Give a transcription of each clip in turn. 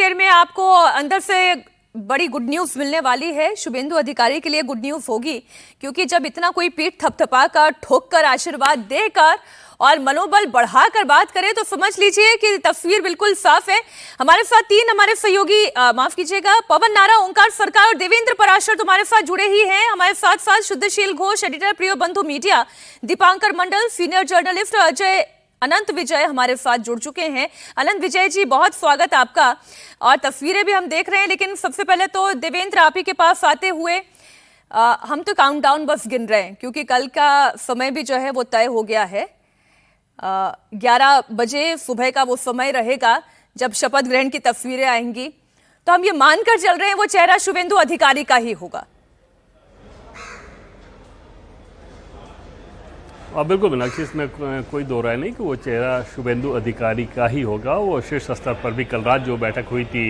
देर में आपको अंदर से बड़ी गुड न्यूज मिलने वाली है। शुभेंदु अधिकारी के लिए गुड न्यूज होगी, क्योंकि जब इतना कोई पीठ थपथपाकर, ठोककर, आशीर्वाद देकर और मनोबल बढ़ाकर बात करें तो समझ लीजिए कि तस्वीर बिल्कुल साफ है। हमारे साथ तीन हमारे सहयोगी, माफ कीजिएगा, पवन नारा, ओंकार सरकार और देवेंद्र पराशर तुम्हारे साथ जुड़े ही हैं। हमारे साथ साथ शुद्धशील घोष, एडिटर प्रियो बंधु मीडिया, दीपांकर मंडल, सीनियर जर्नलिस्ट, अजय अनंत विजय हमारे साथ जुड़ चुके हैं। अनंत विजय जी, बहुत स्वागत आपका। और तस्वीरें भी हम देख रहे हैं, लेकिन सबसे पहले तो देवेंद्र आप ही के पास आते हुए, हम तो काउंटडाउन बस गिन रहे हैं, क्योंकि कल का समय भी जो है वो तय हो गया है। 11 बजे सुबह का वो समय रहेगा जब शपथ ग्रहण की तस्वीरें आएंगी, तो हम ये मानकर चल रहे हैं वो चेहरा शुभेंदु अधिकारी का ही होगा। बिल्कुल मीनाक्षी, इसमें कोई दो राय नहीं कि वो चेहरा शुभेंदु अधिकारी का ही होगा। वो शीर्ष स्तर पर भी कल रात जो बैठक हुई थी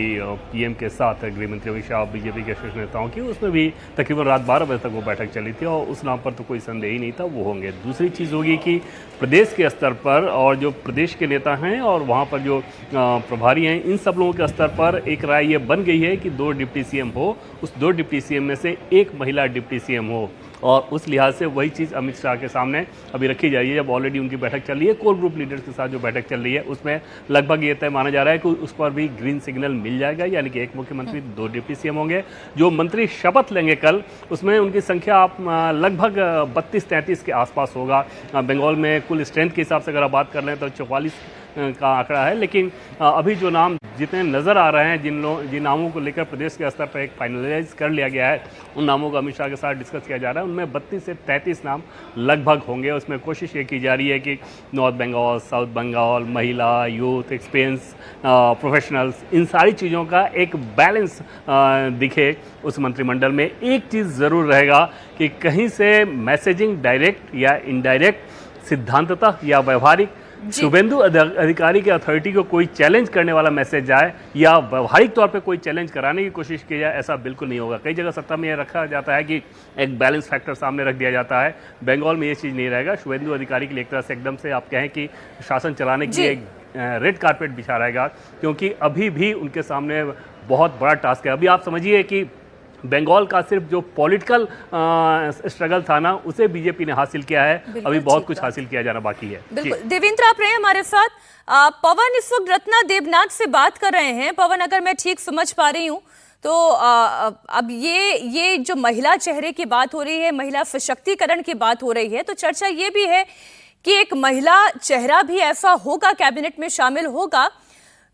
पीएम के साथ, गृह मंत्री अमित शाह, बीजेपी के शीर्ष नेताओं की, उसमें भी तकरीबन रात 12 बजे तक वो बैठक चली थी और उस नाम पर तो कोई संदेह ही नहीं था वो होंगे। दूसरी चीज़ होगी कि प्रदेश के स्तर पर और जो प्रदेश के नेता हैं और वहाँ पर जो प्रभारी हैं, इन सब लोगों के स्तर पर एक राय ये बन गई है कि 2 डिप्टी सीएम हो, उस 2 डिप्टी सीएम में से 1 महिला डिप्टी सीएम हो। और उस लिहाज से वही चीज़ अमित शाह के सामने अभी रखी जा रही है। जब ऑलरेडी उनकी बैठक चल रही है, कोर ग्रुप लीडर्स के साथ जो बैठक चल रही है, उसमें लगभग ये तय माना जा रहा है कि उस पर भी ग्रीन सिग्नल मिल जाएगा, यानी कि 1 मुख्यमंत्री, 2 डिप्टी सीएम होंगे। जो मंत्री शपथ लेंगे कल, उसमें उनकी संख्या आप लगभग 32-33 के आसपास होगा। बंगाल में कुल स्ट्रेंथ के हिसाब से अगर आप बात कर लें तो 44 का आंकड़ा है। लेकिन अभी जो नाम जितने नज़र आ रहे हैं, जिन नामों को लेकर प्रदेश के स्तर पर एक फाइनलाइज कर लिया गया है, उन नामों का अमित शाह के साथ डिस्कस किया जा रहा है। उनमें 32 से 33 नाम लगभग होंगे। उसमें कोशिश ये की जा रही है कि नॉर्थ बंगाल, साउथ बंगाल, महिला, यूथ, एक्सपीरियंस, प्रोफेशनल्स, इन सारी चीज़ों का एक बैलेंस दिखे उस मंत्रिमंडल में। एक चीज़ ज़रूर रहेगा कि कहीं से मैसेजिंग डायरेक्ट या इनडायरेक्ट, सिद्धांततः या व्यवहारिक, शुभेंदु अधिकारी के अथॉरिटी को कोई चैलेंज करने वाला मैसेज जाए या व्यवहारिक तौर पे कोई चैलेंज कराने की कोशिश की जाए, ऐसा बिल्कुल नहीं होगा। कई जगह सत्ता में यह रखा जाता है कि एक बैलेंस फैक्टर सामने रख दिया जाता है। बंगाल में ये चीज़ नहीं रहेगा। शुभेंदु अधिकारी के लिए एक तरह से एकदम से आप कहें कि शासन चलाने के लिए एक रेड कारपेट बिछा रहेगा, क्योंकि अभी भी उनके सामने बहुत बड़ा टास्क है। अभी आप समझिए कि बंगाल का सिर्फ जो पॉलिटिकल स्ट्रगल था ना, उसे बीजेपी ने हासिल किया है। अभी बहुत कुछ हासिल किया जाना बाकी है। बिल्कुल। देवेंद्र आप रहे हैं हमारे साथ। पवन इस वक्त रत्ना देवनाथ से बात कर रहे हैं। पवन, अगर मैं ठीक समझ पा रही हूँ तो अब ये जो महिला चेहरे की बात हो रही है, महिला सशक्तिकरण की बात हो रही है, तो चर्चा ये भी है कि एक महिला चेहरा भी ऐसा होगा, कैबिनेट में शामिल होगा,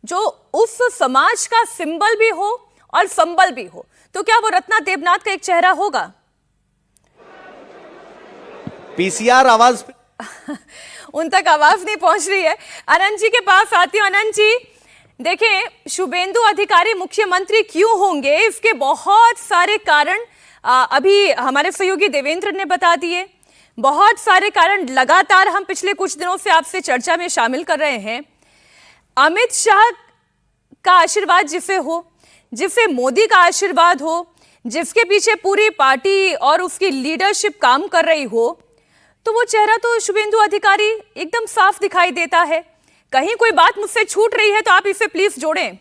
जो उस समाज का सिंबल भी हो और संबल भी हो। तो क्या वो रत्ना देवनाथ का एक चेहरा होगा? पीसीआर आवाज उन तक आवाज नहीं पहुंच रही है। अनंत जी के पास आती हूं। अनंत जी, देखें, शुभेंदु अधिकारी मुख्यमंत्री क्यों होंगे, इसके बहुत सारे कारण अभी हमारे सहयोगी देवेंद्र ने बता दिए। बहुत सारे कारण लगातार हम पिछले कुछ दिनों से आपसे चर्चा में शामिल कर रहे हैं। अमित शाह का आशीर्वाद जिसे हो, जिसे मोदी का आशीर्वाद हो, जिसके पीछे पूरी पार्टी और उसकी लीडरशिप काम कर रही हो, तो वो चेहरा तो शुभेंदु अधिकारी एकदम साफ दिखाई देता है। कहीं कोई बात मुझसे छूट रही है तो आप इसे प्लीज जोड़ें।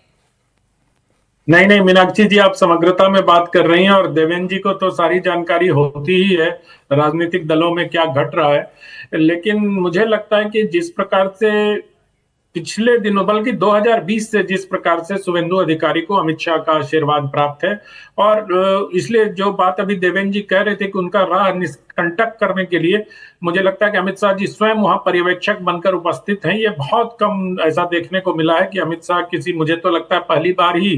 नहीं मीनाक्षी जी, आप समग्रता में बात कर रही हैं और देवेंद्र जी को तो सारी जानकारी होती ही है राजनीतिक दलों में क्या घट रहा है। लेकिन मुझे लगता है कि जिस प्रकार से पिछले दिनों, बल्कि 2020 से जिस प्रकार से शुभेंदु अधिकारी को अमित शाह का आशीर्वाद प्राप्त है, और इसलिए जो बात अभी देवेंद्र जी कह रहे थे कि उनका राह निष्कंटक करने के लिए मुझे लगता है कि अमित शाह जी स्वयं वहां पर्यवेक्षक बनकर उपस्थित हैं। ये बहुत कम ऐसा देखने को मिला है कि अमित शाह किसी, मुझे तो लगता है पहली बार ही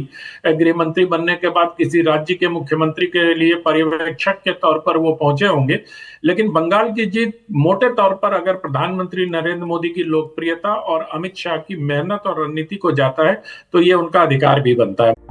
गृह मंत्री बनने के बाद किसी राज्य के मुख्यमंत्री के लिए पर्यवेक्षक के तौर पर वो पहुंचे होंगे। लेकिन बंगाल की जीत मोटे तौर पर अगर प्रधानमंत्री नरेंद्र मोदी की लोकप्रियता और अमित शाह की मेहनत और रणनीति को जाता है तो ये उनका अधिकार भी बनता है।